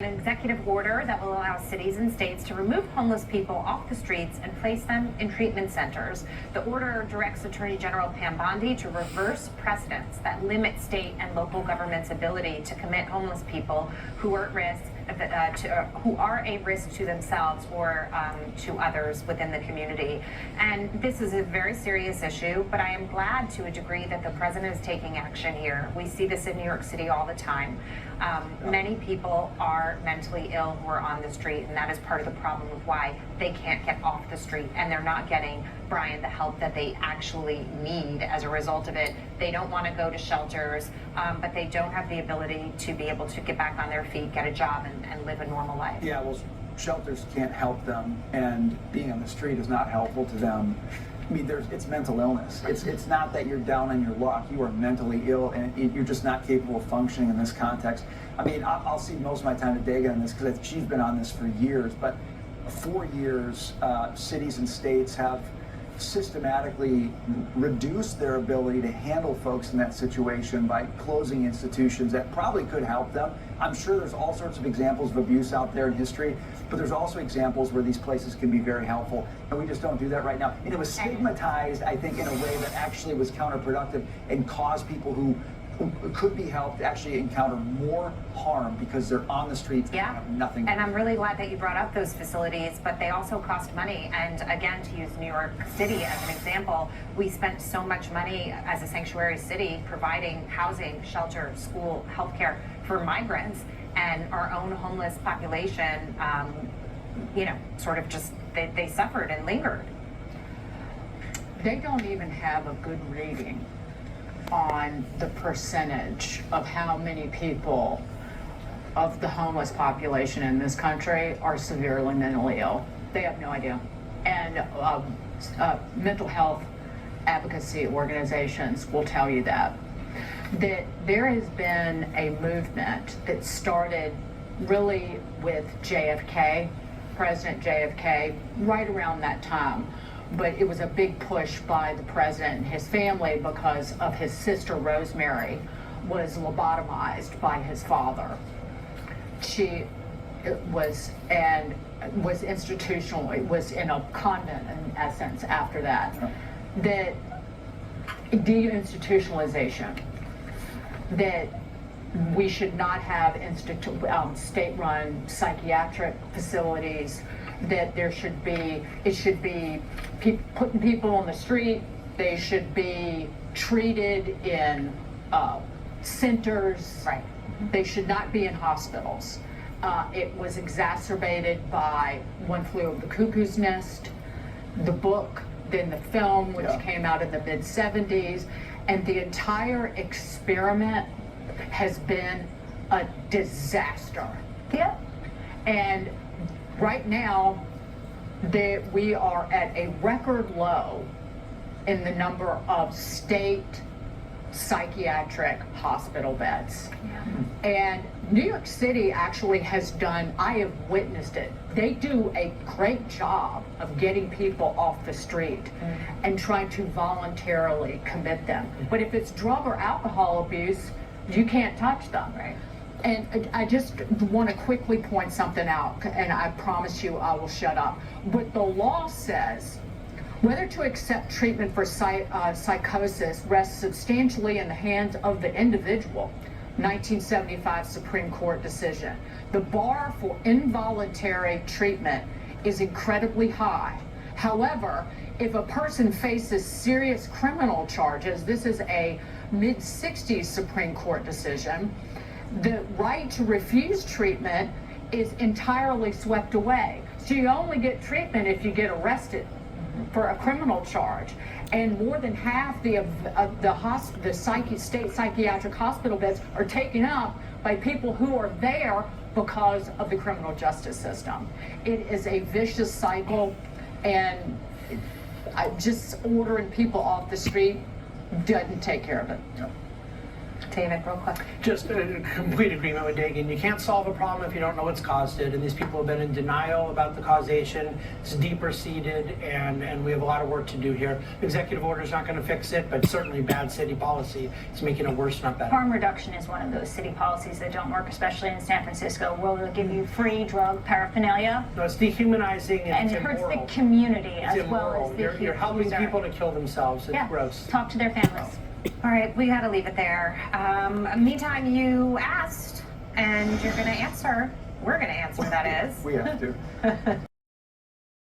An executive order that will allow cities and states to remove homeless people off the streets and place them in treatment centers. The order directs Attorney General Pam Bondi to reverse precedents that limit state and local governments' ability to commit homeless people who are at risk, who are a risk to themselves or to others within the community. And this is a very serious issue, but I am glad to a degree that the president is taking action here. We see this in New York City all the time. Many people are mentally ill who are on the street, and that is part of the problem of why they can't get off the street, and they're not getting, Brian, the help that they actually need as a result of it. They don't want to go to shelters, but they don't have the ability to be able to get back on their feet, get a job, and live a normal life. Yeah, well, shelters can't help them, and being on the street is not helpful to them. I mean, it's mental illness. It's not that you're down on your luck. You are mentally ill, and you're just not capable of functioning in this context. I mean, I'll see most of my time to Daga on this because she's been on this for years. But for years, cities and states have systematically reduced their ability to handle folks in that situation by closing institutions that probably could help them. I'm sure there's all sorts of examples of abuse out there in history, but there's also examples where these places can be very helpful, and we just don't do that right now. And it was stigmatized, I think, in a way that actually was counterproductive and caused people who could be helped actually encounter more harm because they're on the streets and have nothing. And I'm really glad that you brought up those facilities, but they also cost money. And again, to use New York City as an example, we spent so much money as a sanctuary city providing housing, shelter, school, healthcare for migrants, and our own homeless population, sort of just, they suffered and lingered. They don't even have a good reading on the percentage of how many people of the homeless population in this country are severely mentally ill. They have no idea. And mental health advocacy organizations will tell you that there has been a movement that started really with JFK, President JFK, right around that time. But it was a big push by the president and his family because of his sister Rosemary was lobotomized by his father. She was institutional. It was in a convent in essence after that. That deinstitutionalization, that we should not have state-run psychiatric facilities, that it should be putting people on the street. They should be treated in centers. Right. They should not be in hospitals. It was exacerbated by One Flew Over the Cuckoo's Nest, the book, then the film, which came out in the mid-'70s, and the entire experiment has been a disaster. Yeah. And right now, we are at a record low in the number of state psychiatric hospital beds. Yeah. And New York City actually has done, I have witnessed it, they do a great job of getting people off the street and trying to voluntarily commit them. But if it's drug or alcohol abuse, you can't touch them. Right. And I just want to quickly point something out, and I promise you I will shut up. But the law says whether to accept treatment for psychosis rests substantially in the hands of the individual. 1975 Supreme Court decision. The bar for involuntary treatment is incredibly high. However, if a person faces serious criminal charges, this is a mid-'60s Supreme Court decision, the right to refuse treatment is entirely swept away. So you only get treatment if you get arrested for a criminal charge. And more than half the state psychiatric hospital beds are taken up by people who are there because of the criminal justice system. It is a vicious cycle, and just ordering people off the street doesn't take care of it. David, real quick. Just a complete agreement with Dagan. You can't solve a problem if you don't know what's caused it, and these people have been in denial about the causation. It's deeper seated, and we have a lot of work to do here. Executive order is not going to fix it, but certainly bad city policy is making it worse, not better. Harm reduction is one of those city policies that don't work, especially in San Francisco, where they'll give you free drug paraphernalia. No, it's dehumanizing and And it's it hurts immoral. the community It's as well as immoral. the You're helping user. people to kill themselves. It's Yeah, gross. talk to their families. All right, we got to leave it there. Meantime, you asked, and you're going to answer. We're going to answer, that is. We have to.